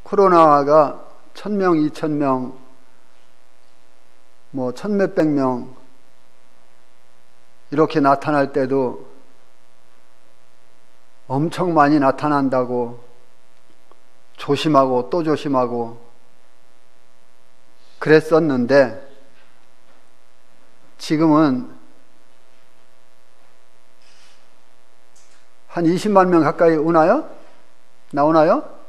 코로나가 1000명, 2000명, 뭐 1000몇백 명 이렇게 나타날 때도 엄청 많이 나타난다고 조심하고 또 조심하고 그랬었는데, 지금은 한 20만 명 가까이 오나요? 나오나요?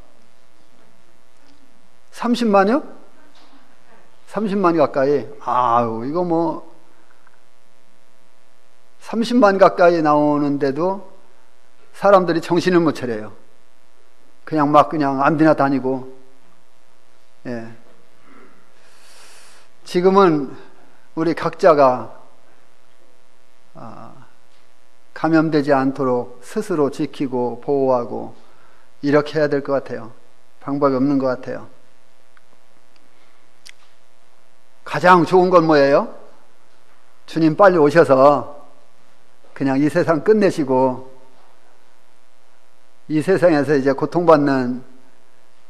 30만요? 30만 가까이. 아유, 이거 뭐 30만 가까이 나오는데도 사람들이 정신을 못 차려요. 그냥 암디나 다니고. 예. 지금은 우리 각자가 감염되지 않도록 스스로 지키고 보호하고 이렇게 해야 될 것 같아요. 방법이 없는 것 같아요. 가장 좋은 건 뭐예요? 주님 빨리 오셔서 그냥 이 세상 끝내시고 이 세상에서 이제 고통받는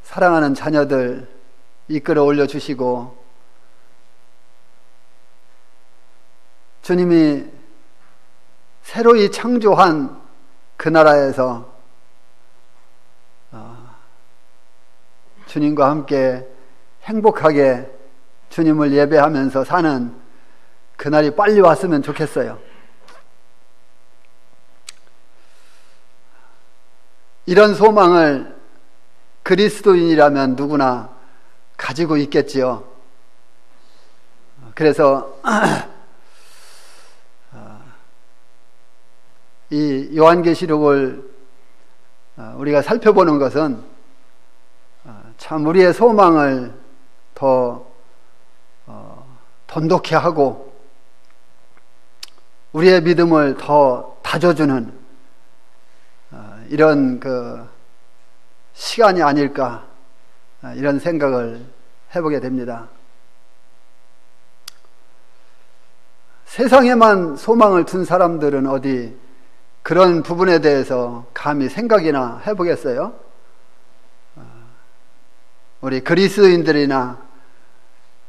사랑하는 자녀들 이끌어 올려주시고, 주님이 새로이 창조한 그 나라에서 주님과 함께 행복하게 주님을 예배하면서 사는 그날이 빨리 왔으면 좋겠어요. 이런 소망을 그리스도인이라면 누구나 가지고 있겠지요. 그래서 이 요한계시록을 우리가 살펴보는 것은 참 우리의 소망을 더 돈독해 하고 우리의 믿음을 더 다져주는 이런 그 시간이 아닐까, 이런 생각을 해보게 됩니다. 세상에만 소망을 둔 사람들은 어디 그런 부분에 대해서 감히 생각이나 해보겠어요? 우리 그리스도인들이나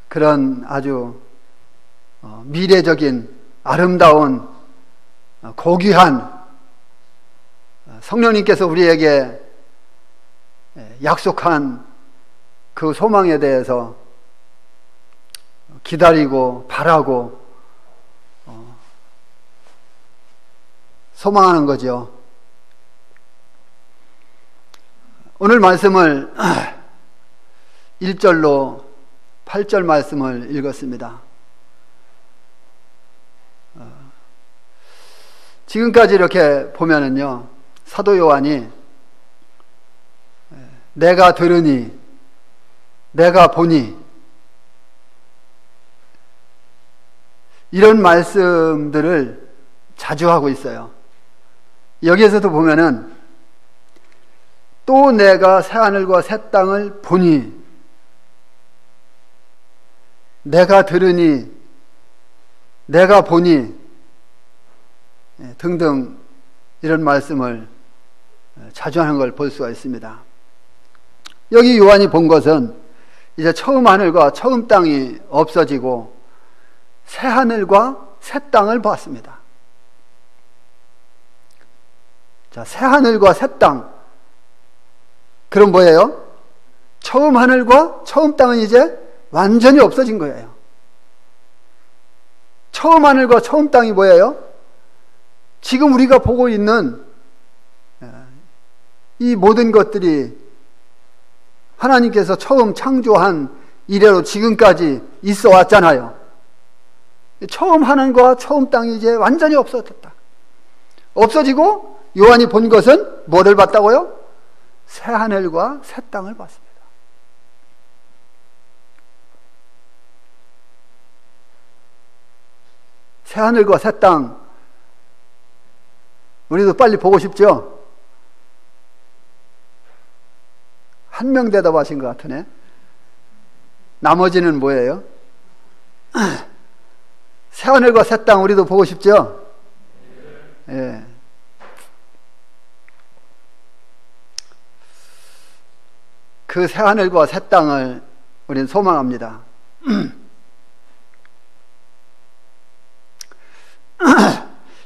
그런 아주 미래적인 아름다운 고귀한 성령님께서 우리에게 약속한 그 소망에 대해서 기다리고 바라고 소망하는 거죠. 오늘 말씀을 1절로 8절 말씀을 읽었습니다. 지금까지 이렇게 보면은요, 사도 요한이 내가 들으니 내가 보니 이런 말씀들을 자주 하고 있어요. 여기에서도 보면은 또 내가 새하늘과 새 땅을 보니, 내가 들으니 내가 보니 등등 이런 말씀을 자주 하는 걸 볼 수가 있습니다. 여기 요한이 본 것은 이제 처음 하늘과 처음 땅이 없어지고 새 하늘과 새 땅을 봤습니다. 자, 새 하늘과 새 땅. 그럼 뭐예요? 처음 하늘과 처음 땅은 이제 완전히 없어진 거예요. 처음 하늘과 처음 땅이 뭐예요? 지금 우리가 보고 있는 이 모든 것들이 하나님께서 처음 창조한 이래로 지금까지 있어 왔잖아요. 처음 하늘과 처음 땅이 이제 완전히 없어졌다. 없어지고 요한이 본 것은 뭐를 봤다고요? 새 하늘과 새 땅을 봤습니다. 새 하늘과 새 땅, 우리도 빨리 보고 싶죠? 한 명 대답하신 것 같으네. 나머지는 뭐예요? 새 하늘과 새 땅 우리도 보고 싶죠? 예. 그 새하늘과 새 땅을 우리는 소망합니다.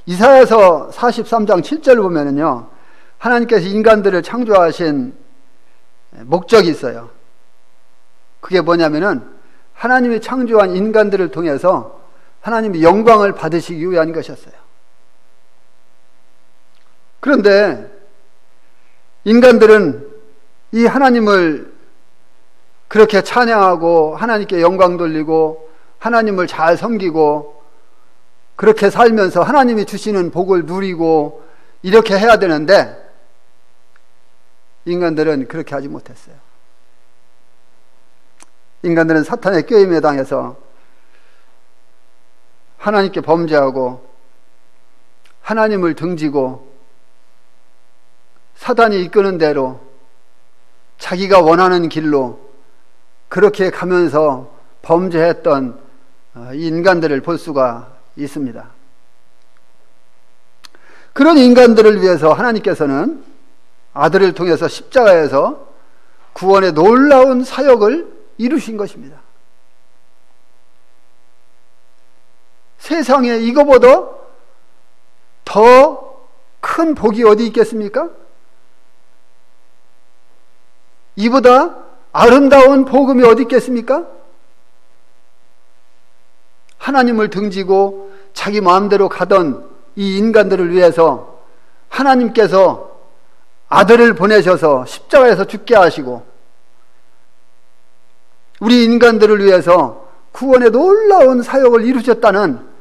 이사야서 43장 7절을 보면은요, 하나님께서 인간들을 창조하신 목적이 있어요. 그게 뭐냐면은 하나님이 창조한 인간들을 통해서 하나님의 영광을 받으시기 위한 것이었어요. 그런데 인간들은 이 하나님을 그렇게 찬양하고 하나님께 영광 돌리고 하나님을 잘 섬기고 그렇게 살면서 하나님이 주시는 복을 누리고 이렇게 해야 되는데 인간들은 그렇게 하지 못했어요. 인간들은 사탄의 꾀임에 당해서 하나님께 범죄하고 하나님을 등지고 사단이 이끄는 대로 자기가 원하는 길로 그렇게 가면서 범죄했던 인간들을 볼 수가 있습니다. 그런 인간들을 위해서 하나님께서는 아들을 통해서 십자가에서 구원의 놀라운 사역을 이루신 것입니다. 세상에 이거보다 더 큰 복이 어디 있겠습니까? 이보다 아름다운 복음이 어디 있겠습니까? 하나님을 등지고 자기 마음대로 가던 이 인간들을 위해서 하나님께서 아들을 보내셔서 십자가에서 죽게 하시고 우리 인간들을 위해서 구원의 놀라운 사역을 이루셨다는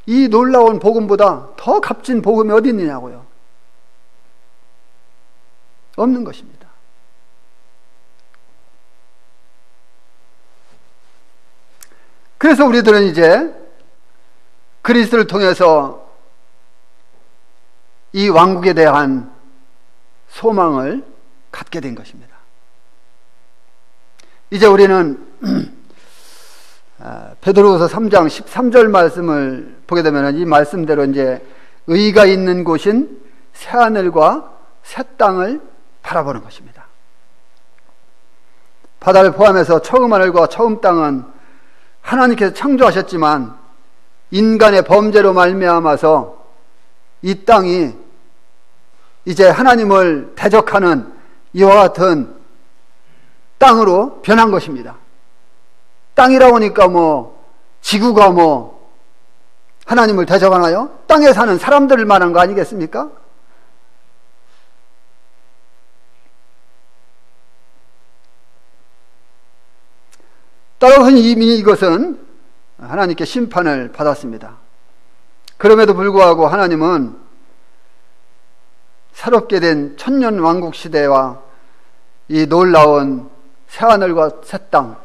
이 놀라운 복음보다 더 값진 복음이 어디 있느냐고요. 없는 것입니다. 그래서 우리들은 이제 그리스도를 통해서 이 왕국에 대한 소망을 갖게 된 것입니다. 이제 우리는 베드로후서 3장 13절 말씀을 보게 되면 이 말씀대로 이제 의가 있는 곳인 새하늘과 새 땅을 바라보는 것입니다. 바다를 포함해서 처음 하늘과 처음 땅은 하나님께서 창조하셨지만 인간의 범죄로 말미암아서 이 땅이 이제 하나님을 대적하는 이와 같은 땅으로 변한 것입니다. 땅이라고 하니까 지구가 하나님을 대적하나요? 땅에 사는 사람들을 말하는 거 아니겠습니까? 따라서 이미 이것은 하나님께 심판을 받았습니다. 그럼에도 불구하고 하나님은 새롭게 된 천년 왕국 시대와 이 놀라운 새하늘과 새 땅,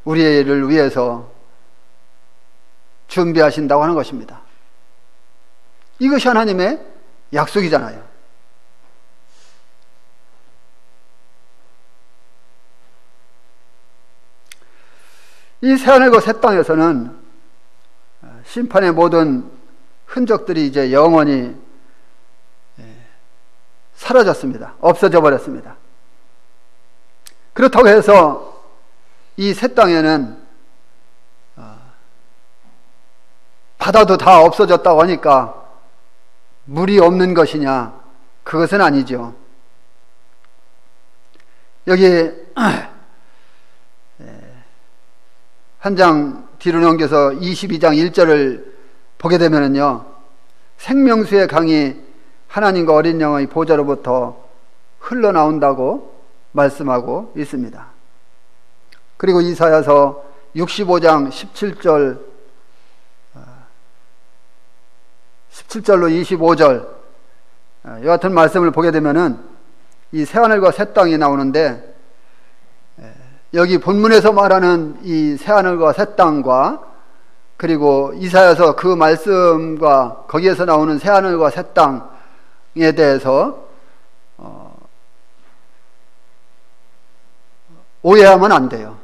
우리를 위해서 준비하신다고 하는 것입니다. 이것이 하나님의 약속이잖아요. 이 새하늘과 새 땅에서는 심판의 모든 흔적들이 이제 영원히 사라졌습니다. 없어져 버렸습니다. 그렇다고 해서 이 새 땅에는 바다도 다 없어졌다고 하니까 물이 없는 것이냐? 그것은 아니죠. 여기 한 장 뒤로 넘겨서 22장 1절을 보게 되면은요, 생명수의 강이 하나님과 어린 양의 보좌로부터 흘러나온다고 말씀하고 있습니다. 그리고 이사야서 65장 17절로 25절 이 같은 말씀을 보게 되면은 이 새하늘과 새 땅이 나오는데, 여기 본문에서 말하는 이 새하늘과 새 땅과 그리고 이사야서 그 말씀과 거기에서 나오는 새하늘과 새 땅에 대해서 오해하면 안 돼요.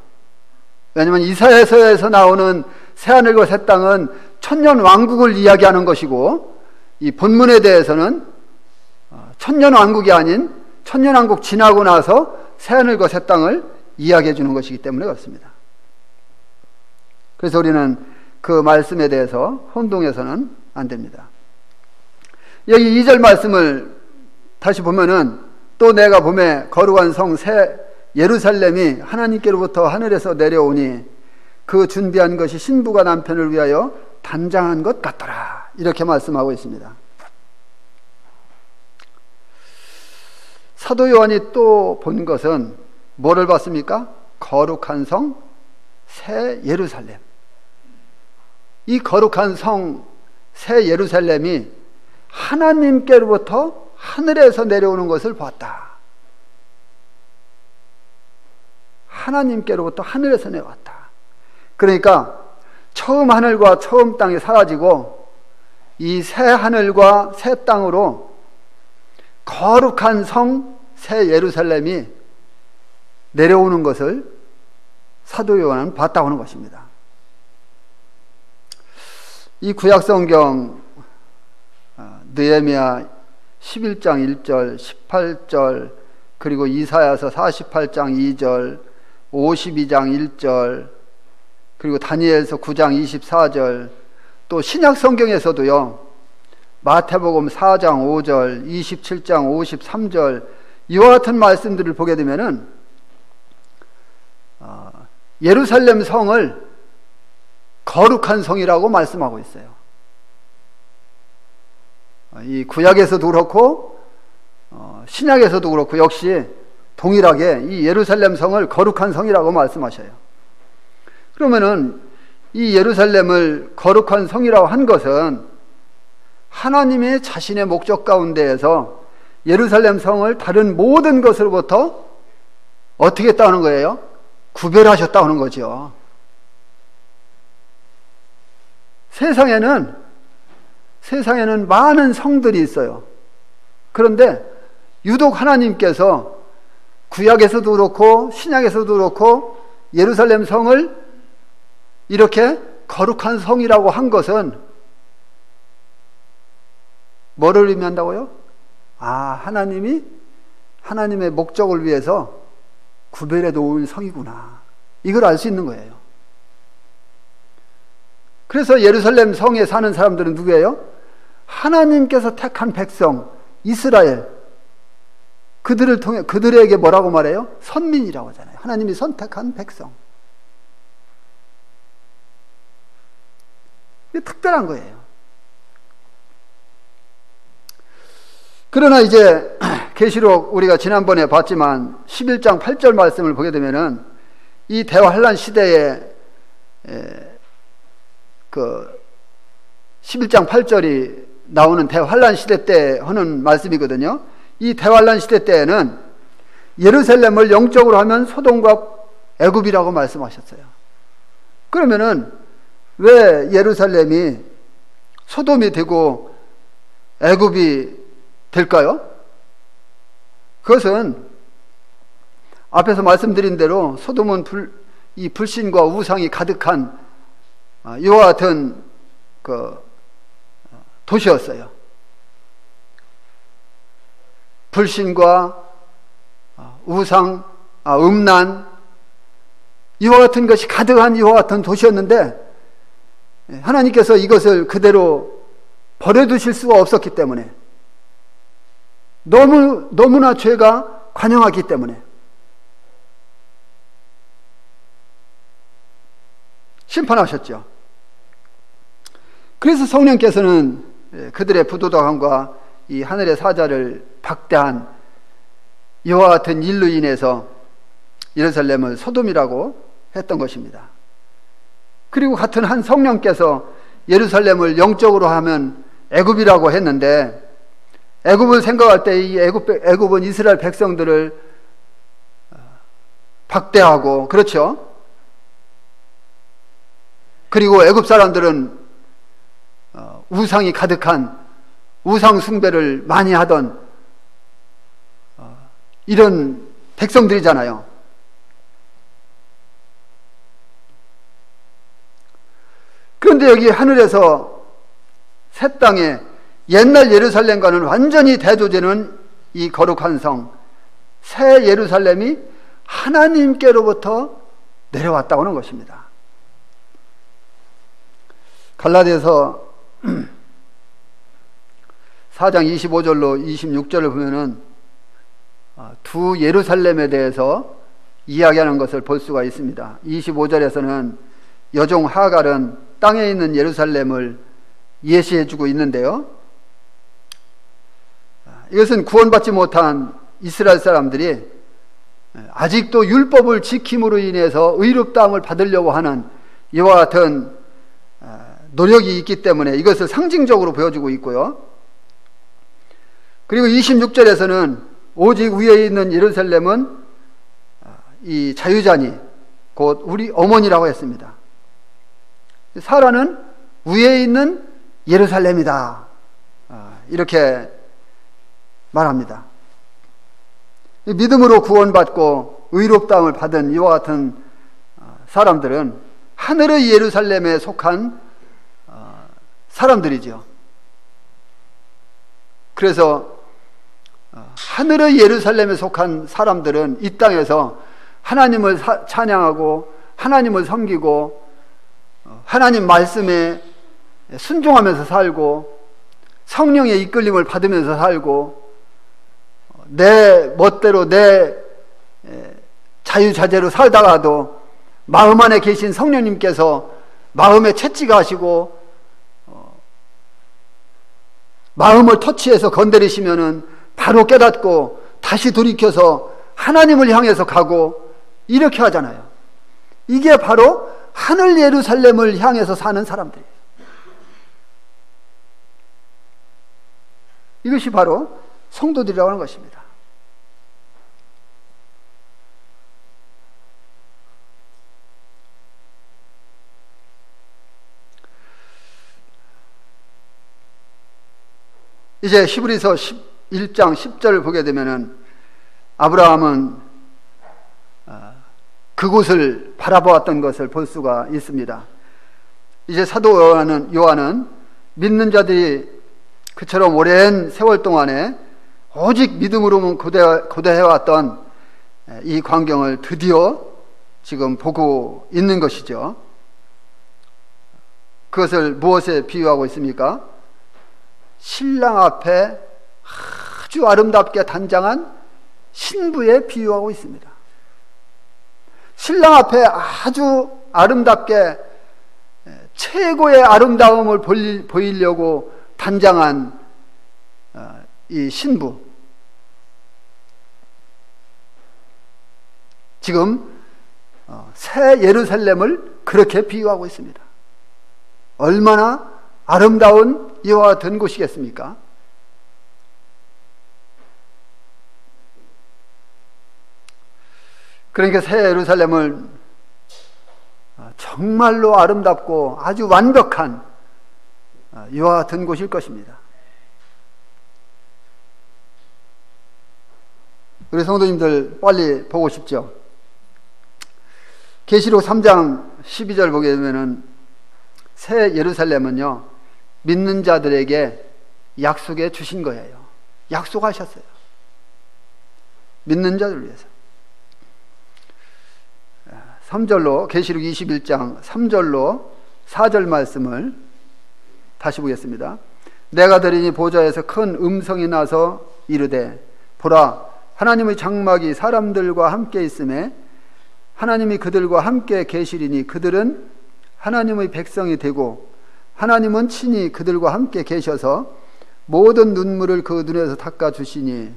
왜냐하면 이사야서에서 나오는 새하늘과 새 땅은 천년 왕국을 이야기하는 것이고, 이 본문에 대해서는 천년 왕국이 아닌 천년왕국 지나고 나서 새하늘과 새 땅을 이야기해 주는 것이기 때문에 그렇습니다. 그래서 우리는 그 말씀에 대해서 혼동해서는 안 됩니다. 여기 2절 말씀을 다시 보면은 또 내가 봄에 거룩한 성 새 예루살렘이 하나님께로부터 하늘에서 내려오니 그 준비한 것이 신부가 남편을 위하여 단장한 것 같더라. 이렇게 말씀하고 있습니다. 사도 요한이 또 본 것은 뭐를 봤습니까? 거룩한 성 새 예루살렘. 이 거룩한 성 새 예루살렘이 하나님께로부터 하늘에서 내려오는 것을 봤다. 하나님께로부터 하늘에서 내려왔다. 그러니까 처음 하늘과 처음 땅이 사라지고 이 새 하늘과 새 땅으로 거룩한 성 새 예루살렘이 내려오는 것을 사도 요한은 봤다고 하는 것입니다. 이 구약성경 느헤미야 11장 1절, 18절, 그리고 이사야서 48장 2절, 52장 1절, 그리고 다니엘서 9장 24절, 또 신약 성경에서도요, 마태복음 4장 5절, 27장 53절, 이와 같은 말씀들을 보게 되면은 예루살렘 성을 거룩한 성이라고 말씀하고 있어요. 이 구약에서도 그렇고 신약에서도 그렇고 역시 동일하게 이 예루살렘 성을 거룩한 성이라고 말씀하셔요. 그러면은 이 예루살렘을 거룩한 성이라고 한 것은 하나님의 자신의 목적 가운데에서 예루살렘 성을 다른 모든 것으로부터 어떻게 했다는 거예요? 구별하셨다는 거죠. 세상에는 많은 성들이 있어요. 그런데 유독 하나님께서 구약에서도 그렇고 신약에서도 그렇고 예루살렘 성을 이렇게 거룩한 성이라고 한 것은 뭐를 의미한다고요? 하나님의 목적을 위해서 구별해 놓은 성이구나. 이걸 알 수 있는 거예요. 그래서 예루살렘 성에 사는 사람들은 누구예요? 하나님께서 택한 백성, 이스라엘. 그들을 통해, 그들에게 뭐라고 말해요? 선민이라고 하잖아요. 하나님이 선택한 백성. 이게 특별한 거예요. 그러나 이제 계시록 우리가 지난번에 봤지만 11장 8절 말씀을 보게 되면은 이 대환란 시대에 그 11장 8절이 나오는 대환란 시대 때 하는 말씀이거든요. 이 대환란 시대 때에는 예루살렘을 영적으로 하면 소돔과 애굽이라고 말씀하셨어요. 그러면은 왜 예루살렘이 소돔이 되고 애굽이 될까요? 그것은 앞에서 말씀드린 대로 소돔은 이 불신과 우상이 가득한 이와 같은 그 도시였어요. 불신과 우상, 음란, 이와 같은 것이 가득한 이와 같은 도시였는데 하나님께서 이것을 그대로 버려두실 수가 없었기 때문에 너무나 죄가 관영하기 때문에 심판하셨죠. 그래서 성령께서는 그들의 부도덕함과 이 하늘의 사자를 박대한 이와 같은 일로 인해서 예루살렘을 소돔이라고 했던 것입니다. 그리고 같은 한 성령께서 예루살렘을 영적으로 하면 애굽이라고 했는데 애굽을 생각할 때 이 애굽은 이스라엘 백성들을 박대하고 그렇죠. 그리고 애굽 사람들은 우상이 가득한 우상 숭배를 많이 하던 이런 백성들이잖아요. 그런데 여기 하늘에서 새 땅에 옛날 예루살렘과는 완전히 대조되는 이 거룩한 성 새 예루살렘이 하나님께로부터 내려왔다고 하는 것입니다. 갈라디아서 4장 25절로 26절을 보면은 두 예루살렘에 대해서 이야기하는 것을 볼 수가 있습니다. 25절에서는 여종 하갈은 땅에 있는 예루살렘을 예시해 주고 있는데요. 이것은 구원받지 못한 이스라엘 사람들이 아직도 율법을 지킴으로 인해서 의롭다함을 받으려고 하는 이와 같은 노력이 있기 때문에 이것을 상징적으로 보여주고 있고요. 그리고 26절에서는 오직 위에 있는 예루살렘은 이 자유자니 곧 우리 어머니라고 했습니다. 사라는 위에 있는 예루살렘이다, 이렇게 말합니다. 믿음으로 구원받고 의롭다함을 받은 이와 같은 사람들은 하늘의 예루살렘에 속한 사람들이죠. 그래서 하늘의 예루살렘에 속한 사람들은 이 땅에서 하나님을 찬양하고 하나님을 섬기고 하나님 말씀에 순종하면서 살고 성령의 이끌림을 받으면서 살고 내 멋대로 내 자유자재로 살다가도 마음 안에 계신 성령님께서 마음에 채찍 하시고 마음을 터치해서 건드리시면은 바로 깨닫고 다시 돌이켜서 하나님을 향해서 가고 이렇게 하잖아요. 이게 바로 하늘 예루살렘을 향해서 사는 사람들이에요. 이것이 바로 성도들이라고 하는 것입니다. 이제 히브리서 1장 10절을 보게 되면은 아브라함은 그곳을 바라보았던 것을 볼 수가 있습니다. 이제 사도 요한은 믿는 자들이 그처럼 오랜 세월 동안에 오직 믿음으로만 고대해왔던 이 광경을 드디어 지금 보고 있는 것이죠. 그것을 무엇에 비유하고 있습니까? 신랑 앞에 아주 아름답게 단장한 신부에 비유하고 있습니다. 신랑 앞에 아주 아름답게 최고의 아름다움을 보이려고 단장한 이 신부, 지금 새 예루살렘을 그렇게 비유하고 있습니다. 얼마나 아름다운 이와 같은 곳이겠습니까? 그러니까 새 예루살렘을 정말로 아름답고 아주 완벽한 이와 같은 곳일 것입니다. 우리 성도님들 빨리 보고 싶죠? 계시록 3장 12절 보게 되면은 새 예루살렘은요, 믿는 자들에게 약속해 주신 거예요. 약속하셨어요. 믿는 자들을 위해서. 3절로 계시록 21장 3절로 4절 말씀을 다시 보겠습니다. 내가 들으니 보좌에서 큰 음성이 나서 이르되 보라, 하나님의 장막이 사람들과 함께 있음에 하나님이 그들과 함께 계시리니 그들은 하나님의 백성이 되고 하나님은 친히 그들과 함께 계셔서 모든 눈물을 그 눈에서 닦아주시니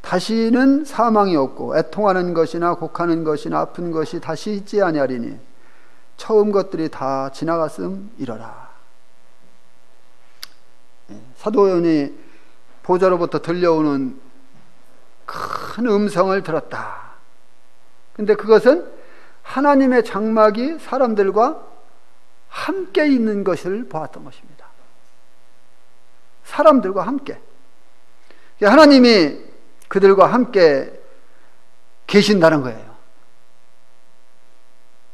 다시는 사망이 없고 애통하는 것이나 곡하는 것이나 아픈 것이 다시 있지 아니하리니 처음 것들이 다 지나갔음이러라. 사도 요한이 보좌로부터 들려오는 큰 음성을 들었다. 근데 그것은 하나님의 장막이 사람들과 함께 있는 것을 보았던 것입니다. 사람들과 함께. 하나님이 그들과 함께 계신다는 거예요.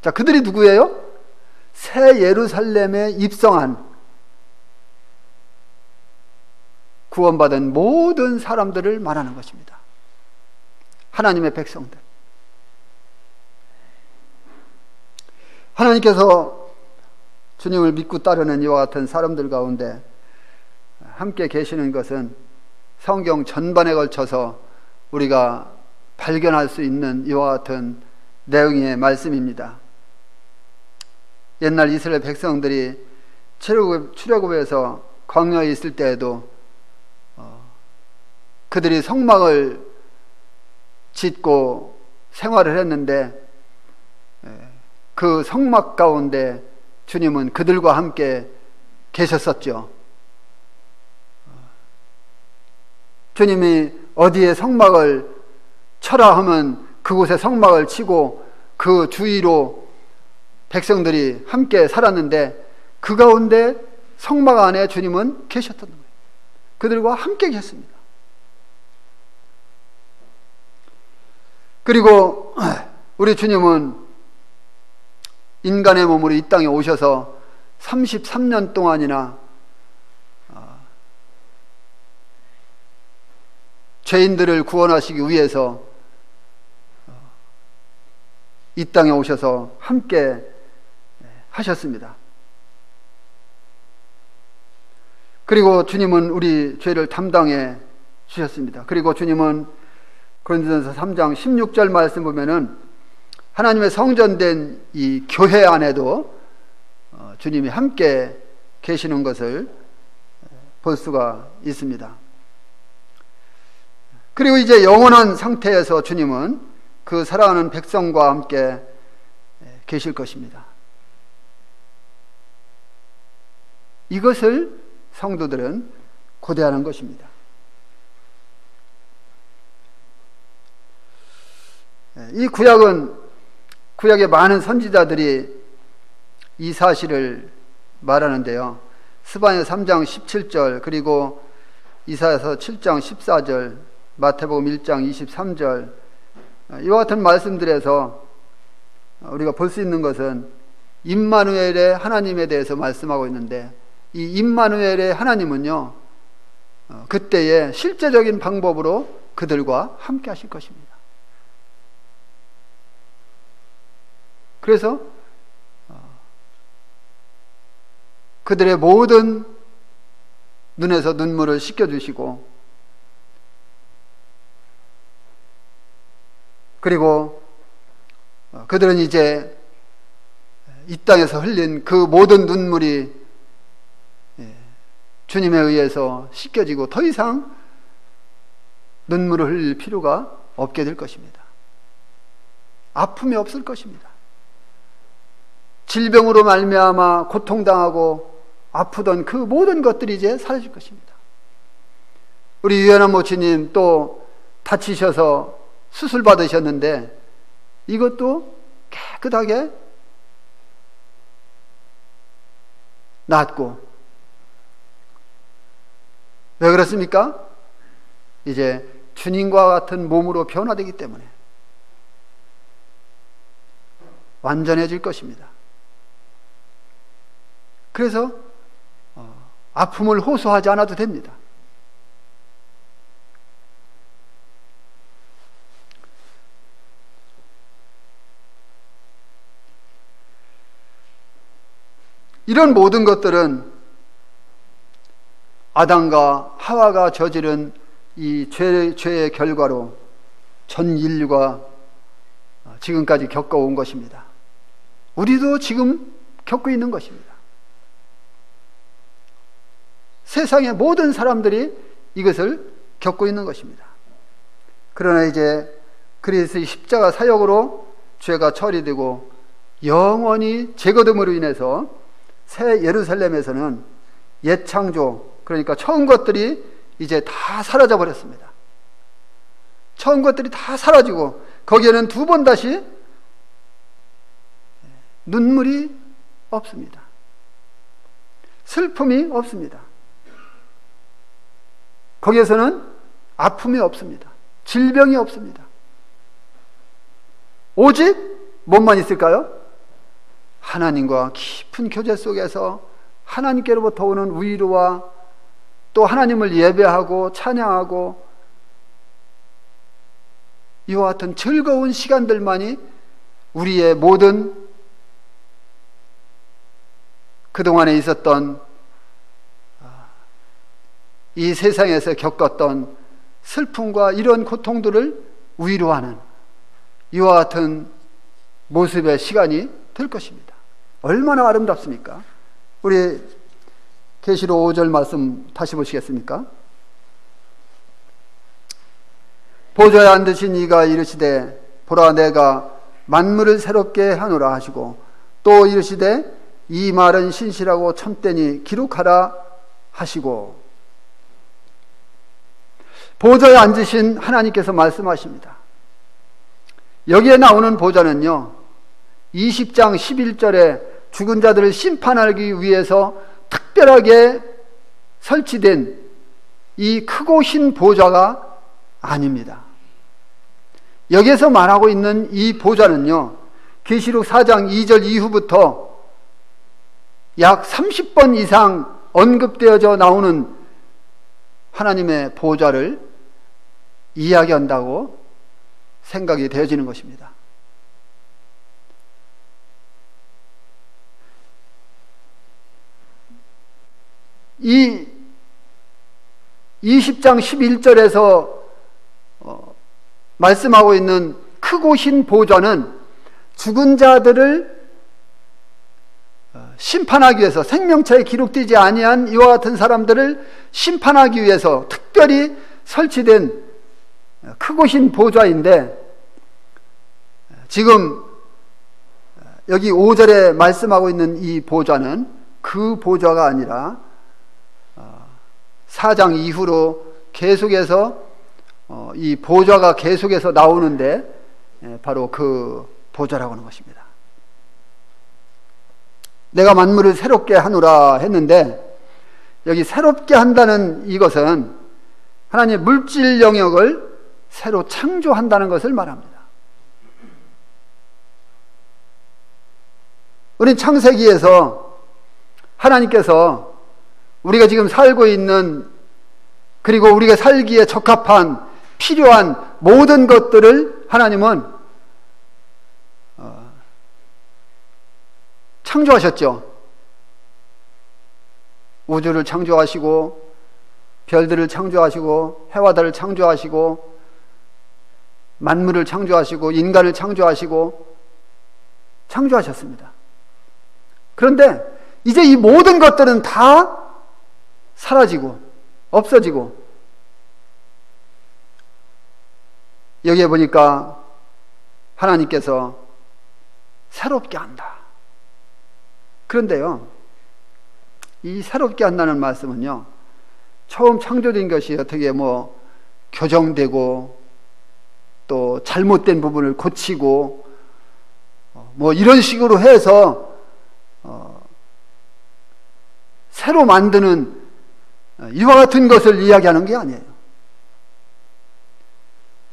자, 그들이 누구예요? 새 예루살렘에 입성한 구원받은 모든 사람들을 말하는 것입니다. 하나님의 백성들. 하나님께서 주님을 믿고 따르는 이와 같은 사람들 가운데 함께 계시는 것은 성경 전반에 걸쳐서 우리가 발견할 수 있는 이와 같은 내용의 말씀입니다. 옛날 이스라엘 백성들이 출애굽에서 광야에 있을 때에도 그들이 성막을 짓고 생활을 했는데 그 성막 가운데 주님은 그들과 함께 계셨었죠. 주님이 어디에 성막을 쳐라 하면 그곳에 성막을 치고 그 주위로 백성들이 함께 살았는데 그 가운데 성막 안에 주님은 계셨던 거예요. 그들과 함께 계셨습니다. 그리고 우리 주님은 인간의 몸으로 이 땅에 오셔서 33년 동안이나 죄인들을 구원하시기 위해서 이 땅에 오셔서 함께 하셨습니다. 그리고 주님은 우리 죄를 담당해 주셨습니다. 그리고 주님은 고린도전서 3장 16절 말씀 보면은 하나님의 성전된 이 교회 안에도 주님이 함께 계시는 것을 볼 수가 있습니다. 그리고 이제 영원한 상태에서 주님은 그 사랑하는 백성과 함께 계실 것입니다. 이것을 성도들은 고대하는 것입니다. 이 구약의 많은 선지자들이 이 사실을 말하는데요. 스바냐 3장 17절, 그리고 이사야서 7장 14절, 마태복음 1장 23절, 이와 같은 말씀들에서 우리가 볼 수 있는 것은 임마누엘의 하나님에 대해서 말씀하고 있는데, 이 임마누엘의 하나님은요, 그때의 실제적인 방법으로 그들과 함께 하실 것입니다. 그래서 그들의 모든 눈에서 눈물을 씻겨주시고, 그리고 그들은 이제 이 땅에서 흘린 그 모든 눈물이 주님에 의해서 씻겨지고 더 이상 눈물을 흘릴 필요가 없게 될 것입니다. 아픔이 없을 것입니다. 질병으로 말미암아 고통당하고 아프던 그 모든 것들이 이제 사라질 것입니다. 우리 유연한 모치님 또 다치셔서 수술 받으셨는데 이것도 깨끗하게 낫고, 왜 그렇습니까? 이제 주님과 같은 몸으로 변화되기 때문에 완전해질 것입니다. 그래서 아픔을 호소하지 않아도 됩니다. 이런 모든 것들은 아담과 하와가 저지른 이 죄의 결과로 전 인류가 지금까지 겪어온 것입니다. 우리도 지금 겪고 있는 것입니다. 세상의 모든 사람들이 이것을 겪고 있는 것입니다. 그러나 이제 그리스도의 십자가 사역으로 죄가 처리되고 영원히 제거됨으로 인해서 새 예루살렘에서는 옛 창조, 그러니까 처음 것들이 이제 다 사라져 버렸습니다. 처음 것들이 다 사라지고 거기에는 두 번 다시 눈물이 없습니다. 슬픔이 없습니다. 거기에서는 아픔이 없습니다. 질병이 없습니다. 오직 뭐만 있을까요? 하나님과 깊은 교제 속에서 하나님께로부터 오는 위로와 또 하나님을 예배하고 찬양하고 이와 같은 즐거운 시간들만이 우리의 모든 그동안에 있었던 이 세상에서 겪었던 슬픔과 이런 고통들을 위로하는 이와 같은 모습의 시간이 될 것입니다. 얼마나 아름답습니까? 우리 계시록 5절 말씀 다시 보시겠습니까? 보좌에 앉으신 이가 이르시되 보라 내가 만물을 새롭게 하노라 하시고 또 이르시되 이 말은 신실하고 참되니 기록하라 하시고, 보좌에 앉으신 하나님께서 말씀하십니다. 여기에 나오는 보좌는요 20장 11절에 죽은 자들을 심판하기 위해서 특별하게 설치된 이 크고 흰 보좌가 아닙니다. 여기에서 말하고 있는 이 보좌는요 계시록 4장 2절 이후부터 약 30번 이상 언급되어져 나오는 하나님의 보좌를 이야기한다고 생각이 되어지는 것입니다. 이 20장 11절에서 말씀하고 있는 크고 흰 보좌는 죽은 자들을 심판하기 위해서, 생명冊에 기록되지 아니한 이와 같은 사람들을 심판하기 위해서 특별히 설치된 크고 흰 보좌인데, 지금 여기 5절에 말씀하고 있는 이 보좌는 그 보좌가 아니라 4장 이후로 계속해서 이 보좌가 계속해서 나오는데 바로 그 보좌라고 하는 것입니다. 내가 만물을 새롭게 하노라 했는데, 여기 새롭게 한다는 이것은 하나님의 물질 영역을 새로 창조한다는 것을 말합니다. 우린 창세기에서 하나님께서 우리가 지금 살고 있는, 그리고 우리가 살기에 적합한 필요한 모든 것들을 하나님은 창조하셨죠. 우주를 창조하시고 별들을 창조하시고 해와 달을 창조하시고 만물을 창조하시고 인간을 창조하셨습니다. 그런데 이제 이 모든 것들은 다 사라지고 없어지고, 여기에 보니까 하나님께서 새롭게 한다. 그런데요, 이 새롭게 한다는 말씀은요, 처음 창조된 것이 어떻게 교정되고 또 잘못된 부분을 고치고 이런 식으로 해서 새로 만드는 이와 같은 것을 이야기하는 게 아니에요.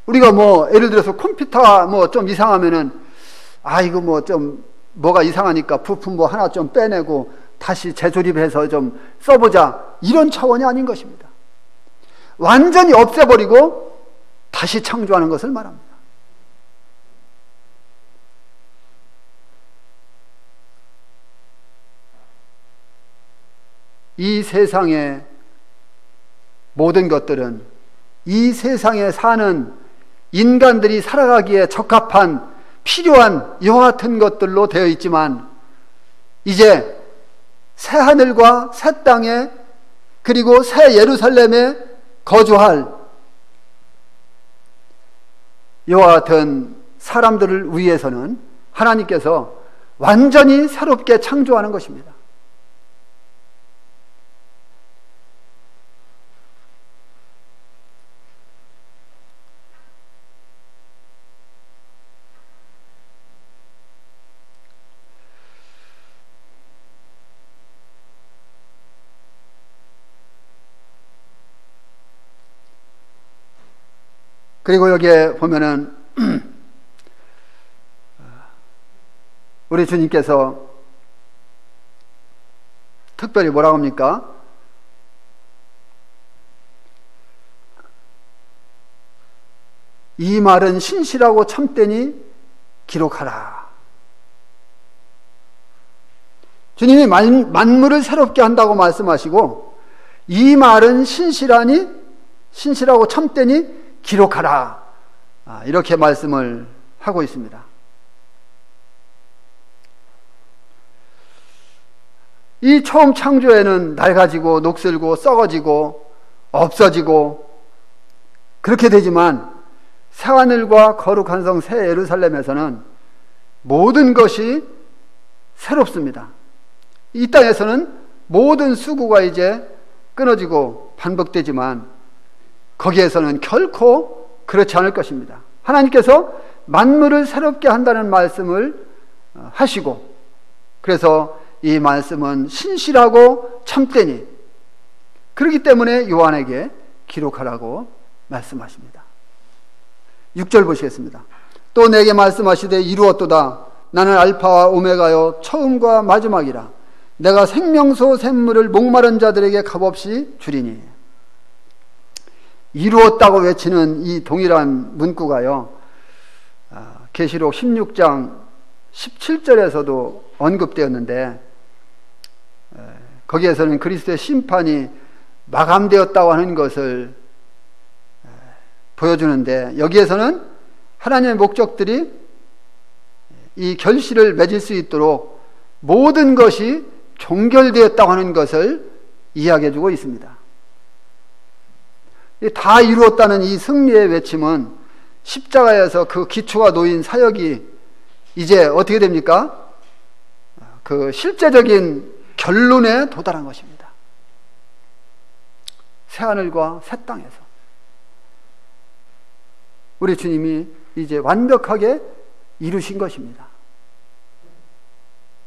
우리가 예를 들어서 컴퓨터가 좀 이상하면은, 이거 뭐가 이상하니까 부품 하나 좀 빼내고 다시 재조립해서 좀 써보자, 이런 차원이 아닌 것입니다. 완전히 없애버리고 다시 창조하는 것을 말합니다. 이 세상의 모든 것들은 이 세상에 사는 인간들이 살아가기에 적합한 필요한 이와 같은 것들로 되어 있지만, 이제 새 하늘과 새 땅에, 그리고 새 예루살렘에 거주할 이와 같은 사람들을 위해서는 하나님께서 완전히 새롭게 창조하는 것입니다. 그리고 여기에 보면은 우리 주님께서 특별히 뭐라고 합니까? 이 말은 신실하고 참되니 기록하라. 주님이 만물을 새롭게 한다고 말씀하시고 이 말은 신실하고 참되니 기록하라. 이렇게 말씀을 하고 있습니다. 이 처음 창조에는 낡아지고 녹슬고 썩어지고 없어지고 그렇게 되지만 새하늘과 거룩한 성 새 예루살렘에서는 모든 것이 새롭습니다. 이 땅에서는 모든 수고가 이제 끊어지고 반복되지만 거기에서는 결코 그렇지 않을 것입니다. 하나님께서 만물을 새롭게 한다는 말씀을 하시고 그래서 이 말씀은 신실하고 참되니 그렇기 때문에 요한에게 기록하라고 말씀하십니다. 6절 보시겠습니다. 또 내게 말씀하시되 이루었도다. 나는 알파와 오메가요 처음과 마지막이라. 내가 생명수 샘물을 목마른 자들에게 값없이 주리니. 이루었다고 외치는 이 동일한 문구가요 계시록 16장 17절에서도 언급되었는데 거기에서는 그리스도의 심판이 마감되었다고 하는 것을 보여주는데 여기에서는 하나님의 목적들이 이 결실을 맺을 수 있도록 모든 것이 종결되었다고 하는 것을 이야기해 주고 있습니다. 다 이루었다는 이 승리의 외침은 십자가에서 그 기초가 놓인 사역이 이제 어떻게 됩니까? 그 실제적인 결론에 도달한 것입니다. 새하늘과 새 땅에서 우리 주님이 이제 완벽하게 이루신 것입니다.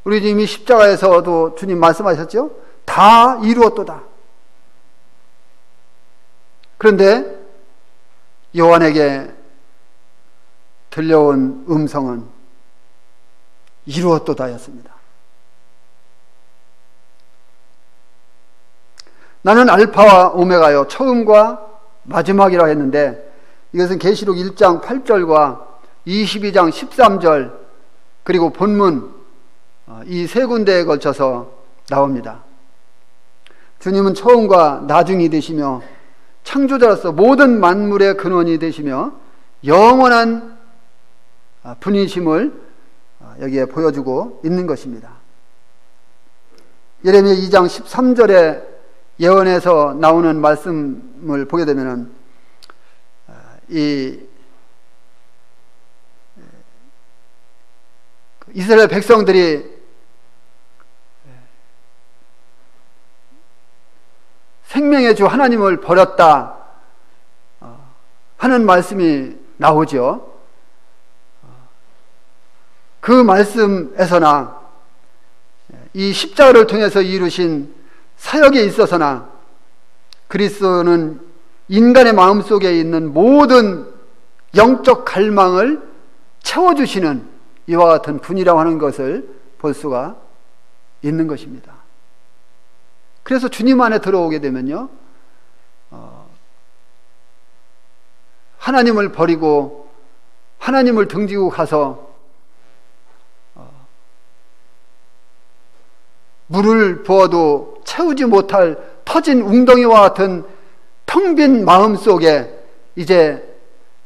우리 주님이 십자가에서도 주님 말씀하셨죠? 다 이루었도다. 그런데 요한에게 들려온 음성은 이루었도다였습니다. 나는 알파와 오메가요 처음과 마지막이라 했는데 이것은 계시록 1장 8절과 22장 13절 그리고 본문 이 세 군데에 걸쳐서 나옵니다. 주님은 처음과 나중이 되시며 창조자로서 모든 만물의 근원이 되시며 영원한 분이심을 여기에 보여주고 있는 것입니다. 예레미야 2장 13절에 예언에서 나오는 말씀을 보게 되면은 이 이스라엘 백성들이 생명의 주 하나님을 버렸다 하는 말씀이 나오죠. 그 말씀에서나 이 십자가를 통해서 이루신 사역에 있어서나 그리스도는 인간의 마음속에 있는 모든 영적 갈망을 채워주시는 이와 같은 분이라고 하는 것을 볼 수가 있는 것입니다. 그래서 주님 안에 들어오게 되면요 하나님을 버리고 하나님을 등지고 가서 물을 부어도 채우지 못할 터진 웅덩이와 같은 텅 빈 마음 속에 이제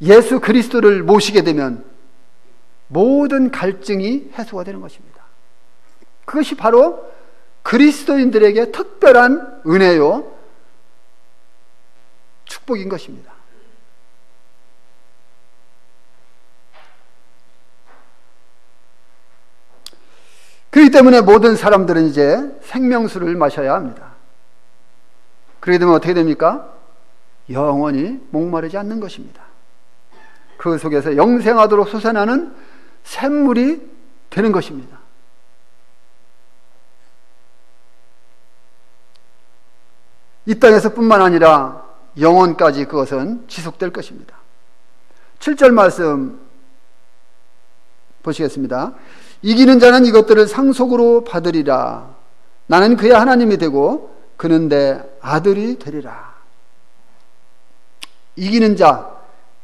예수 그리스도를 모시게 되면 모든 갈증이 해소가 되는 것입니다. 그것이 바로 그리스도인들에게 특별한 은혜요 축복인 것입니다. 그렇기 때문에 모든 사람들은 이제 생명수를 마셔야 합니다. 그렇게 되면 어떻게 됩니까? 영원히 목마르지 않는 것입니다. 그 속에서 영생하도록 솟아나는 샘물이 되는 것입니다. 이 땅에서 뿐만 아니라 영원까지 그것은 지속될 것입니다. 7절 말씀 보시겠습니다. 이기는 자는 이것들을 상속으로 받으리라. 나는 그의 하나님이 되고 그는 내 아들이 되리라. 이기는 자,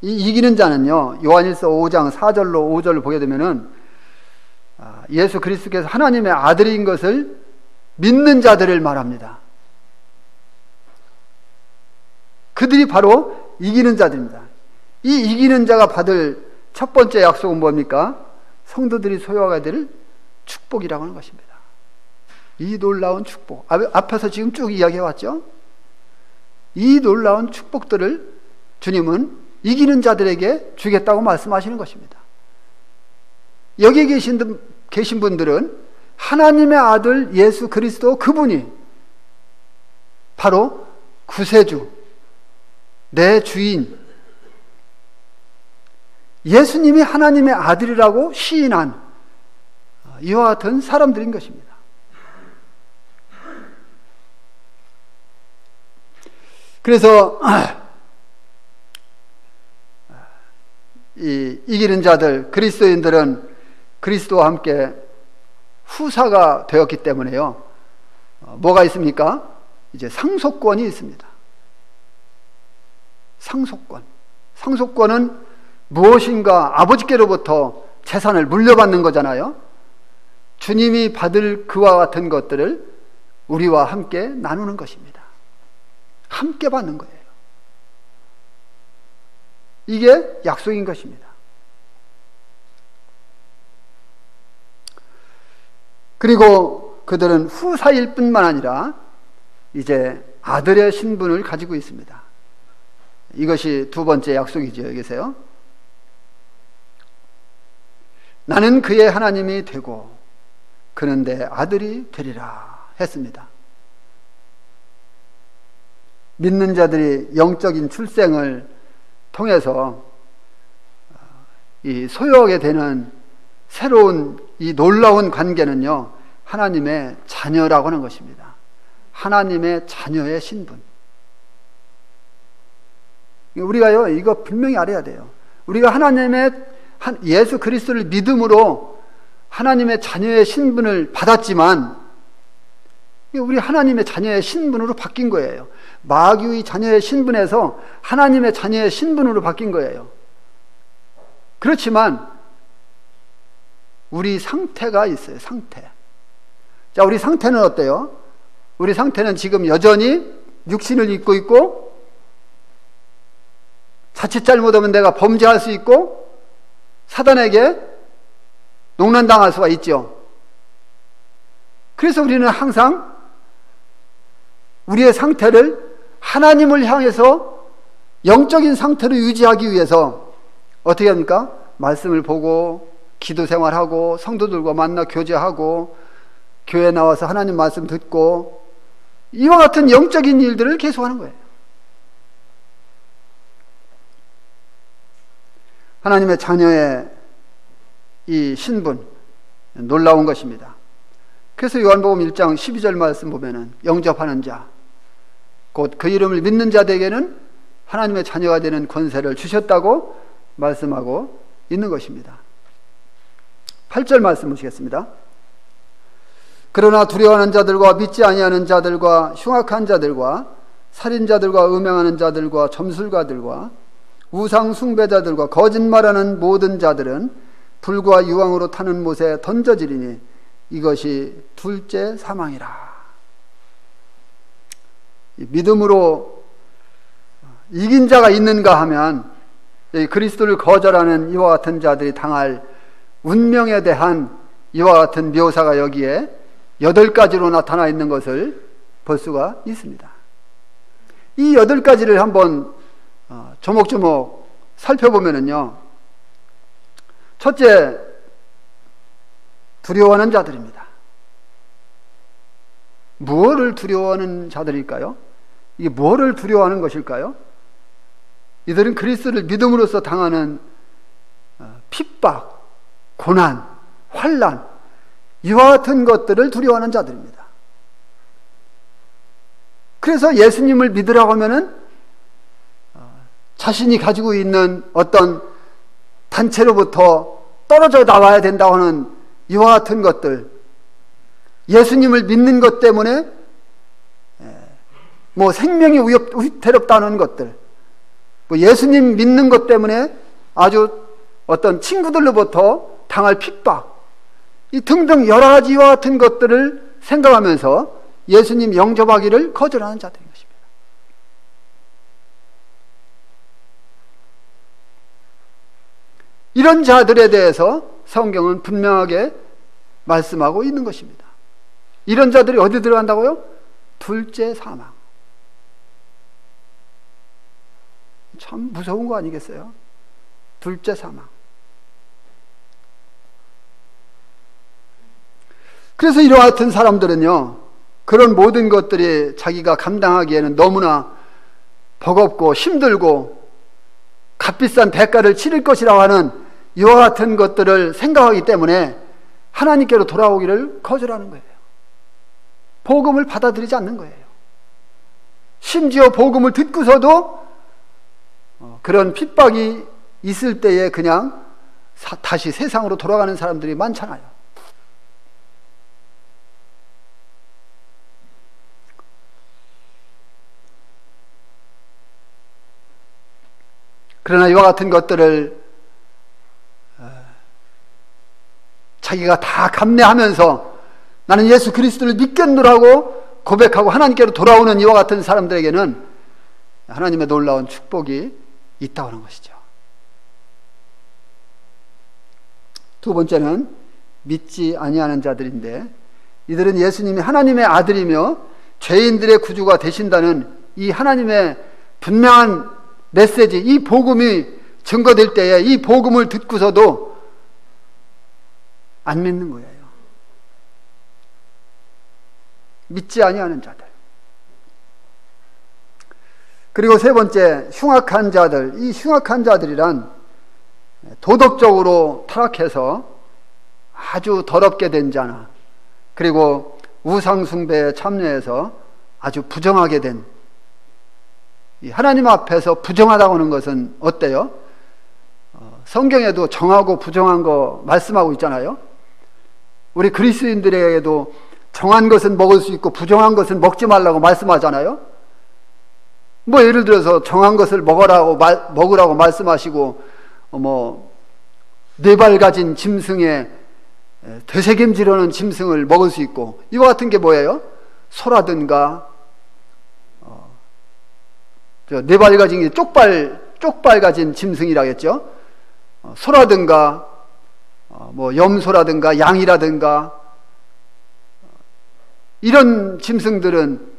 이 이기는 자는요, 요한일서 5장 4절로 5절을 보게 되면은 예수 그리스도께서 하나님의 아들인 것을 믿는 자들을 말합니다. 그들이 바로 이기는 자들입니다. 이 이기는 자가 받을 첫 번째 약속은 뭡니까? 성도들이 소유하게 될 축복이라고 하는 것입니다. 이 놀라운 축복, 앞에서 지금 쭉 이야기해 왔죠? 이 놀라운 축복들을 주님은 이기는 자들에게 주겠다고 말씀하시는 것입니다. 여기 계신 분들은 하나님의 아들 예수 그리스도 그분이 바로 구세주, 내 주인, 예수님이 하나님의 아들이라고 시인한 이와 같은 사람들인 것입니다. 그래서 이기는 자들, 그리스도인들은 그리스도와 함께 후사가 되었기 때문에요. 뭐가 있습니까? 이제 상속권이 있습니다. 상속권. 상속권은 무엇인가 아버지께로부터 재산을 물려받는 거잖아요. 주님이 받을 그와 같은 것들을 우리와 함께 나누는 것입니다. 함께 받는 거예요. 이게 약속인 것입니다. 그리고 그들은 후사일 뿐만 아니라 이제 아들의 신분을 가지고 있습니다. 이것이 두 번째 약속이죠. 여기서요. 나는 그의 하나님이 되고 그는 내 아들이 되리라 했습니다. 믿는 자들이 영적인 출생을 통해서 이 소유하게 되는 새로운 이 놀라운 관계는요, 하나님의 자녀라고 하는 것입니다. 하나님의 자녀의 신분. 우리가요, 이거 분명히 알아야 돼요. 우리가 예수 그리스도를 믿음으로 하나님의 자녀의 신분을 받았지만, 우리 하나님의 자녀의 신분으로 바뀐 거예요. 마귀의 자녀의 신분에서 하나님의 자녀의 신분으로 바뀐 거예요. 그렇지만 우리 상태가 있어요. 상태. 자, 우리 상태는 어때요? 우리 상태는 지금 여전히 육신을 입고 있고, 자칫 잘못하면 내가 범죄할 수 있고, 사단에게 농난당할 수가 있죠. 그래서 우리는 항상 우리의 상태를 하나님을 향해서 영적인 상태로 유지하기 위해서 어떻게 합니까? 말씀을 보고 기도 생활하고 성도들과 만나 교제하고 교회 나와서 하나님 말씀 듣고 이와 같은 영적인 일들을 계속하는 거예요. 하나님의 자녀의 이 신분, 놀라운 것입니다. 그래서 요한복음 1장 12절 말씀 보면은 영접하는 자, 곧 그 이름을 믿는 자들에게는 하나님의 자녀가 되는 권세를 주셨다고 말씀하고 있는 것입니다. 8절 말씀 보시겠습니다. 그러나 두려워하는 자들과 믿지 아니하는 자들과 흉악한 자들과 살인자들과 음행하는 자들과 점술가들과 우상 숭배자들과 거짓말하는 모든 자들은 불과 유황으로 타는 못에 던져지리니 이것이 둘째 사망이라. 믿음으로 이긴 자가 있는가 하면 그리스도를 거절하는 이와 같은 자들이 당할 운명에 대한 이와 같은 묘사가 여기에 8가지로 나타나 있는 것을 볼 수가 있습니다. 이 8가지를 한번 조목조목 살펴보면요, 첫째, 두려워하는 자들입니다. 무엇을 두려워하는 자들일까요? 이게 무엇을 두려워하는 것일까요? 이들은 그리스도를 믿음으로써 당하는 핍박, 고난, 환난, 이와 같은 것들을 두려워하는 자들입니다. 그래서 예수님을 믿으라고 하면은 자신이 가지고 있는 어떤 단체로부터 떨어져 나와야 된다고 하는 이와 같은 것들, 예수님을 믿는 것 때문에 뭐 생명이 위태롭다는 것들, 뭐 예수님 믿는 것 때문에 아주 어떤 친구들로부터 당할 핍박, 이 등등 여러 가지와 같은 것들을 생각하면서 예수님 영접하기를 거절하는 자들인 것입니다. 이런 자들에 대해서 성경은 분명하게 말씀하고 있는 것입니다. 이런 자들이 어디 들어간다고요? 둘째 사망. 참 무서운 거 아니겠어요? 둘째 사망. 그래서 이와 같은 사람들은요, 그런 모든 것들이 자기가 감당하기에는 너무나 버겁고 힘들고 값비싼 대가를 치를 것이라고 하는 이와 같은 것들을 생각하기 때문에 하나님께로 돌아오기를 거절하는 거예요. 복음을 받아들이지 않는 거예요. 심지어 복음을 듣고서도 그런 핍박이 있을 때에 그냥 다시 세상으로 돌아가는 사람들이 많잖아요. 그러나 이와 같은 것들을 자기가 다 감내하면서 나는 예수 그리스도를 믿겠노라고 고백하고 하나님께로 돌아오는 이와 같은 사람들에게는 하나님의 놀라운 축복이 있다고 하는 것이죠. 두 번째는 믿지 아니하는 자들인데, 이들은 예수님이 하나님의 아들이며 죄인들의 구주가 되신다는 이 하나님의 분명한 메시지, 이 복음이 증거될 때에 이 복음을 듣고서도 안 믿는 거예요. 믿지 아니하는 자들. 그리고 세 번째, 흉악한 자들. 이 흉악한 자들이란 도덕적으로 타락해서 아주 더럽게 된 자나, 그리고 우상숭배에 참여해서 아주 부정하게 된, 하나님 앞에서 부정하다고 하는 것은 어때요? 성경에도 정하고 부정한 거 말씀하고 있잖아요. 우리 그리스도인들에게도 정한 것은 먹을 수 있고 부정한 것은 먹지 말라고 말씀하잖아요. 뭐 예를 들어서 정한 것을 먹으라고 말씀하시고, 네 발 가진 짐승에 되새김질하는 짐승을 먹을 수 있고, 이와 같은 게 뭐예요? 소라든가 네 발 가진 쪽발 가진 짐승이라겠죠. 소라든가 염소라든가 양이라든가 이런 짐승들은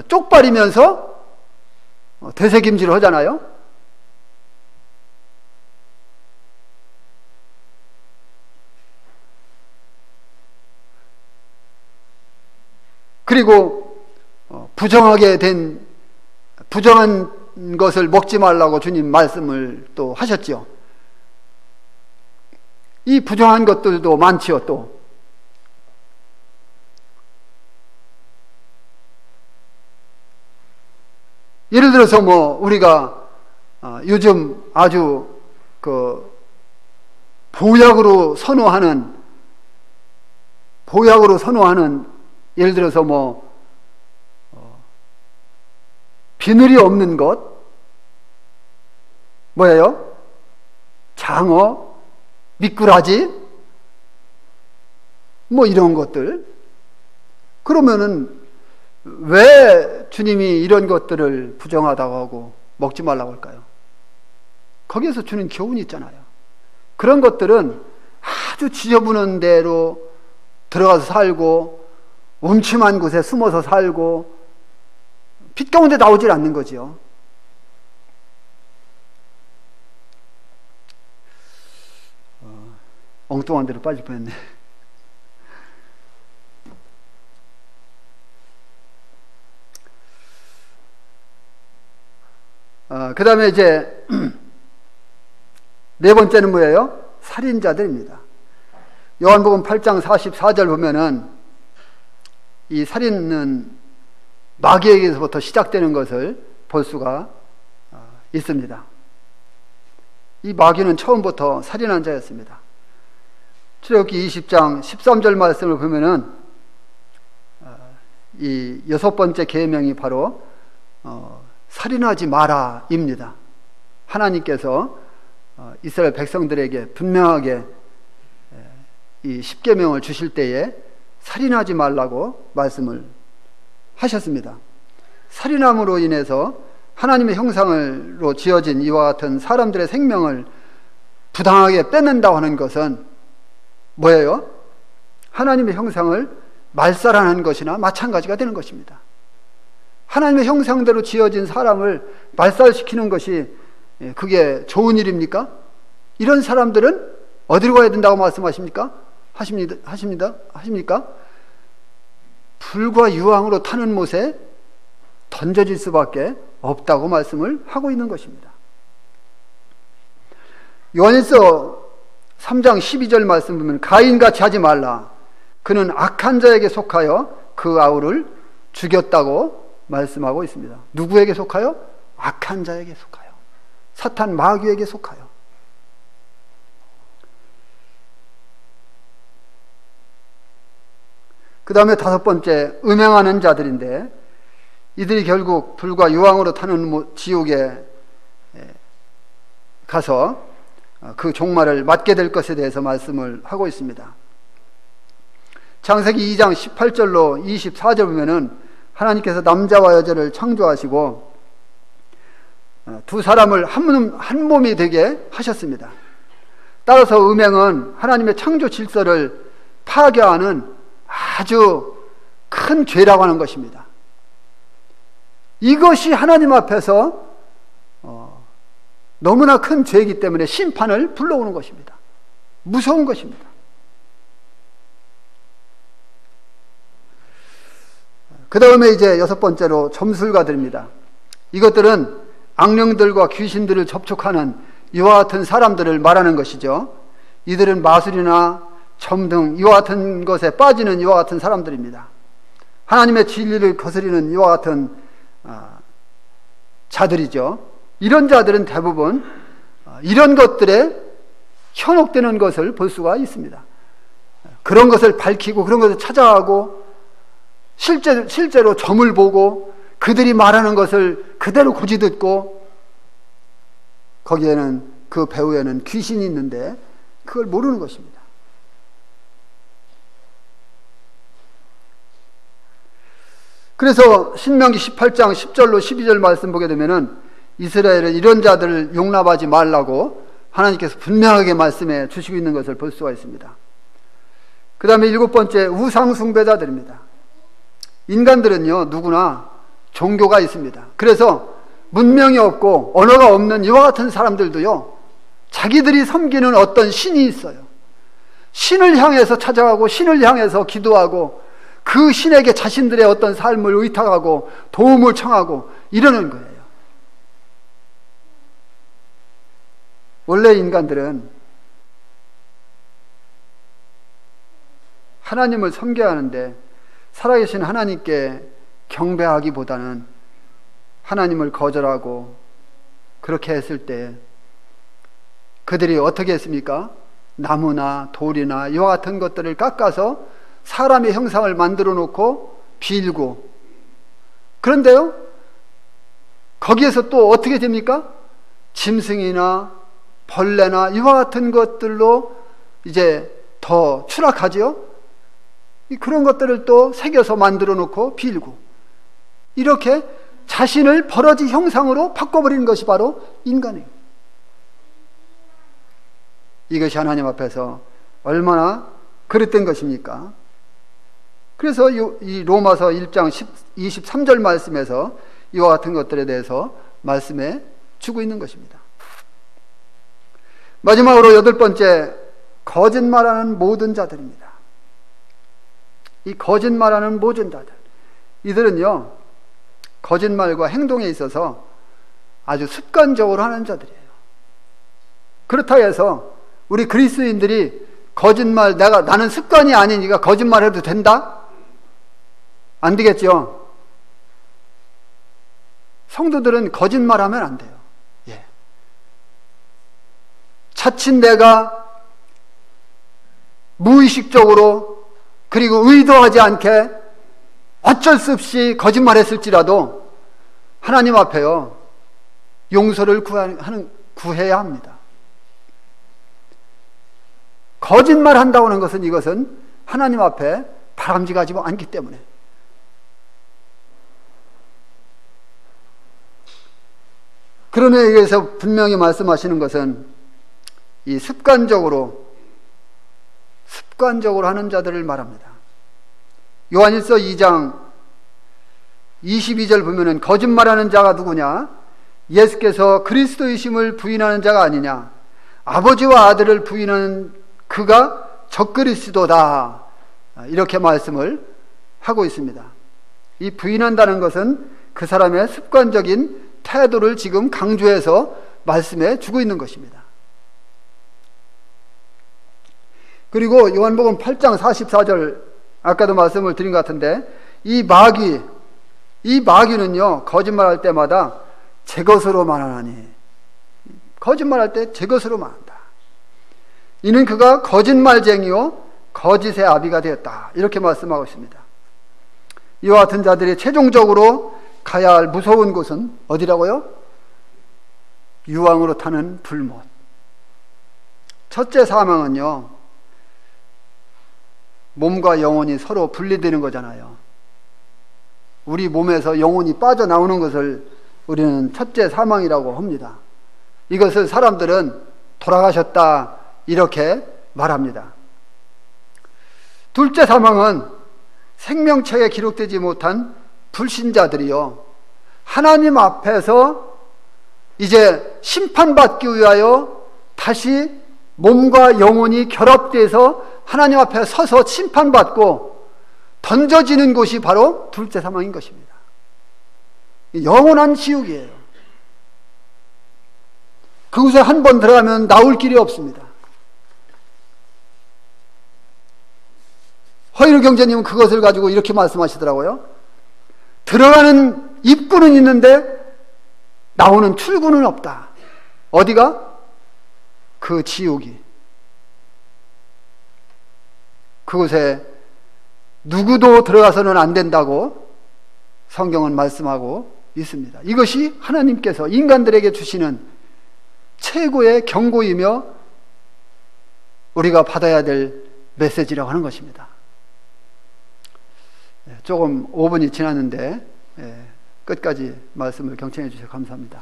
쪽발이면서 되새김질을 하잖아요. 그리고 부정한 것을 먹지 말라고 주님 말씀을 또 하셨죠. 이 부정한 것들도 많지요. 또 예를 들어서 우리가 요즘 아주 보약으로 선호하는 예를 들어서 비늘이 없는 것, 뭐예요? 장어, 미꾸라지, 이런 것들. 그러면은 왜 주님이 이런 것들을 부정하다고 하고 먹지 말라고 할까요? 거기에서 주는 교훈이 있잖아요. 그런 것들은 아주 지저분한 데로 들어가서 살고 음침한 곳에 숨어서 살고 빛 가운데 나오질 않는 거죠. 엉뚱한 데로 빠질 뻔했네. 그 다음에 이제 네 번째는 뭐예요? 살인자들입니다. 요한복음 8장 44절 보면은 이 살인은 마귀에게서부터 시작되는 것을 볼 수가 있습니다. 이 마귀는 처음부터 살인한 자였습니다. 출애굽기 20장 13절 말씀을 보면은 이 여섯 번째 계명이 바로 살인하지 마라입니다. 하나님께서 이스라엘 백성들에게 분명하게 이 십계명을 주실 때에 살인하지 말라고 말씀을 하셨습니다. 살인함으로 인해서 하나님의 형상으로 지어진 이와 같은 사람들의 생명을 부당하게 뺏는다고 하는 것은 뭐예요? 하나님의 형상을 말살하는 것이나 마찬가지가 되는 것입니다. 하나님의 형상대로 지어진 사람을 말살시키는 것이 그게 좋은 일입니까? 이런 사람들은 어디로 가야 된다고 말씀하십니까? 하십니까? 불과 유황으로 타는 못에 던져질 수밖에 없다고 말씀을 하고 있는 것입니다. 요한일서 3장 12절 말씀 보면 가인같이 하지 말라. 그는 악한 자에게 속하여 그 아우를 죽였다고 말씀하고 있습니다. 누구에게 속하여? 악한 자에게 속하여. 사탄 마귀에게 속하여. 그 다음에 다섯 번째, 음행하는 자들인데 이들이 결국 불과 유황으로 타는 지옥에 가서 그 종말을 맞게 될 것에 대해서 말씀을 하고 있습니다. 창세기 2장 18절로 24절 보면은 하나님께서 남자와 여자를 창조하시고 두 사람을 한 몸이 되게 하셨습니다. 따라서 음행은 하나님의 창조 질서를 파괴하는 아주 큰 죄라고 하는 것입니다. 이것이 하나님 앞에서 너무나 큰 죄이기 때문에 심판을 불러오는 것입니다. 무서운 것입니다. 그 다음에 이제 여섯 번째로 점술가들입니다. 이것들은 악령들과 귀신들을 접촉하는 이와 같은 사람들을 말하는 것이죠. 이들은 마술이나 점 등 이와 같은 것에 빠지는 이와 같은 사람들입니다. 하나님의 진리를 거스리는 이와 같은 자들이죠. 이런 자들은 대부분 이런 것들에 현혹되는 것을 볼 수가 있습니다. 그런 것을 밝히고 그런 것을 찾아가고 실제로 점을 보고 그들이 말하는 것을 그대로 굳이 듣고 거기에는 그 배후에는 귀신이 있는데 그걸 모르는 것입니다. 그래서 신명기 18장 10절로 12절 말씀 보게 되면은 이스라엘은 이런 자들을 용납하지 말라고 하나님께서 분명하게 말씀해 주시고 있는 것을 볼 수가 있습니다. 그 다음에 일곱 번째, 우상숭배자들입니다. 인간들은요 누구나 종교가 있습니다. 그래서 문명이 없고 언어가 없는 이와 같은 사람들도요 자기들이 섬기는 어떤 신이 있어요. 신을 향해서 찾아가고 신을 향해서 기도하고 그 신에게 자신들의 어떤 삶을 의탁하고 도움을 청하고 이러는 거예요. 원래 인간들은 하나님을 섬겨야 하는데 살아계신 하나님께 경배하기보다는 하나님을 거절하고 그렇게 했을 때 그들이 어떻게 했습니까? 나무나 돌이나 이와 같은 것들을 깎아서 사람의 형상을 만들어 놓고 빌고, 그런데요 거기에서 또 어떻게 됩니까? 짐승이나 벌레나 이와 같은 것들로 이제 더 추락하지요. 그런 것들을 또 새겨서 만들어 놓고 빌고, 이렇게 자신을 버러지 형상으로 바꿔버리는 것이 바로 인간이에요. 이것이 하나님 앞에서 얼마나 그릇된 것입니까? 그래서 이 로마서 1장 23절 말씀에서 이와 같은 것들에 대해서 말씀해 주고 있는 것입니다. 마지막으로 여덟 번째, 거짓말하는 모든 자들입니다. 이 거짓말하는 모든 자들, 이들은요 거짓말과 행동에 있어서 아주 습관적으로 하는 자들이에요. 그렇다고 해서 우리 그리스도인들이 거짓말, 나는 습관이 아니니까 거짓말해도 된다? 안 되겠죠. 성도들은 거짓말하면 안 돼요. 예. 자칫 내가 무의식적으로 그리고 의도하지 않게 어쩔 수 없이 거짓말했을지라도 하나님 앞에요 용서를 구하는 구해야 합니다. 거짓말 한다고 하는 것은 이것은 하나님 앞에 바람직하지 않기 때문에. 그런 의미에서 분명히 말씀하시는 것은 이 습관적으로 하는 자들을 말합니다. 요한일서 2장 22절 보면은 거짓말하는 자가 누구냐? 예수께서 그리스도이심을 부인하는 자가 아니냐? 아버지와 아들을 부인하는 그가 적그리스도다. 이렇게 말씀을 하고 있습니다. 이 부인한다는 것은 그 사람의 습관적인 태도를 지금 강조해서 말씀해 주고 있는 것입니다. 그리고 요한복음 8장 44절 아까도 말씀을 드린 것 같은데 이 마귀는요 거짓말할 때마다 제 것으로 말하나니, 거짓말할 때 제 것으로 말한다. 이는 그가 거짓말쟁이요 거짓의 아비가 되었다. 이렇게 말씀하고 있습니다. 이와 같은 자들이 최종적으로 가야 할 무서운 곳은 어디라고요? 유황으로 타는 불못. 첫째 사망은요 몸과 영혼이 서로 분리되는 거잖아요. 우리 몸에서 영혼이 빠져나오는 것을 우리는 첫째 사망이라고 합니다. 이것을 사람들은 돌아가셨다 이렇게 말합니다. 둘째 사망은 생명책에 기록되지 못한 불신자들이요 하나님 앞에서 이제 심판받기 위하여 다시 몸과 영혼이 결합돼서 하나님 앞에 서서 심판받고 던져지는 곳이 바로 둘째 사망인 것입니다. 영원한 지옥이에요. 그곳에 한 번 들어가면 나올 길이 없습니다. 허이루 경제님은 그것을 가지고 이렇게 말씀하시더라고요. 들어가는 입구는 있는데 나오는 출구는 없다. 어디가? 그 지옥이. 그곳에 누구도 들어가서는 안 된다고 성경은 말씀하고 있습니다. 이것이 하나님께서 인간들에게 주시는 최고의 경고이며 우리가 받아야 될 메시지라고 하는 것입니다. 조금 5분이 지났는데 끝까지 말씀을 경청해 주셔서 감사합니다.